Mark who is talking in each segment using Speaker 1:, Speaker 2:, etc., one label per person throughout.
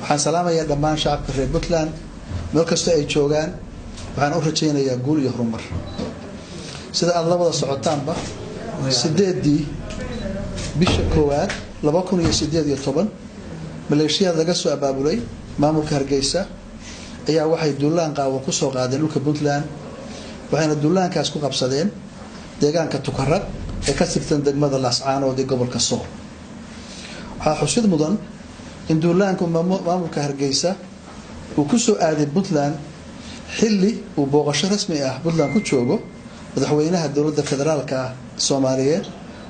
Speaker 1: waxaan salaamayaa dhammaan shacabka reer Puntland meel kasta ay joogaan waxaan u rajaynayaa guul iyo horumar sida aad la wada socotaanba 8 bisha koowaad 2018 maleeshiyada laga soo abaabulay maamulka Hargeysa ayaa waxay duulaan qaawan ku soo qaadeen dhulka Puntland waxayna duulaankaas ku qabsadeen deegaanka Tukarraq ee ka tirsan degmada Laascaanood ee gobolka Sool waxa xusid mudan in duulaanku maamulka Hargeysa uu ku soo aaday Puntland xilli uu booqasho rasmi ah Puntland ku joogo madaxweynaha dawladda federaalka Soomaaliyeed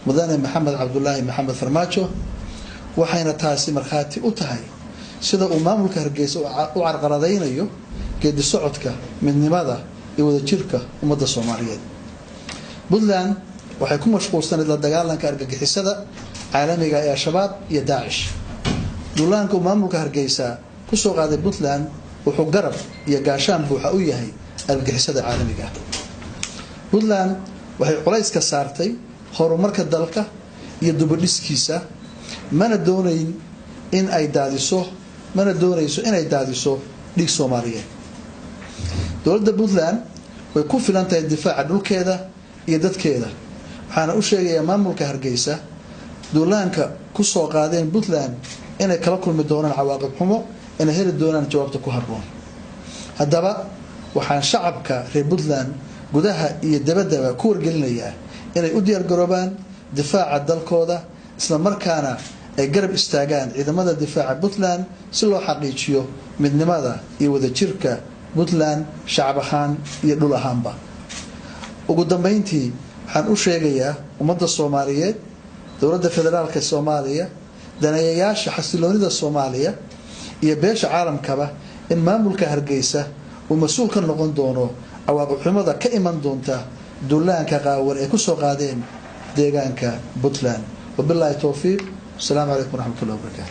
Speaker 1: mudane Maxamed Cabdullaahi Maxamed Farmaajo waxayna taasi marxaati u tahay sida uu maamulka Hargeysa u carqaladeynayo geedi socodka midnimada iyo wadajirka ummadda Soomaaliyeed Puntland waxay ku mashquulsanayd la dagaalanka argagixisada caalamiga ee Shabaab iyo Daesh duulaanka maamulka Hargeysa ku soo qaaday Puntland wuxuu garab iyo gaashaan buuxa u yahay argagixisada caalamiga Puntland waxay culays ka saartay horumarka dalka iyo dubadhiskiisa mana doonayso inay daadiso dhiig Soomaaliyeed dawladda Puntland way ku filan tahay difaaca dhulkeeda iyo dadkeeda waxaana u sheegayaa maamulka Hargeysa duulaanka ku soo qaadeen Puntland inay kala kulmi doonaan cawaaqib xumo inay heli doonaan jawaabta ku habboon haddaba waxaan shacabka reer Puntland gudaha iyo dabadaba ku wargelinayaa inay u diyaar garoobaan difaaca dalkooda isla markaana ay garab istaagaan ciidamada difaaca Puntland si loo xaqiijiyo midnimada iyo wadajirka Puntland shacab ahaan iyo dhul ahaanba ugu dambeyntii waxaan u sheegayaa ummadda Soomaaliyeed dawladda federaalka Soomaaliya danayaasha xasiloonida Soomaaliya iyo beesha caalamkaba in maamulka Hargeysa uu mas'uul ka noqon doono cawaaqib xumada ka iman doonta duulaanka qaawan ee ku soo qaadeen deegaanka Puntland wabillahi tawfiiq assalamu alaykum warahmatullahi wabarakatuh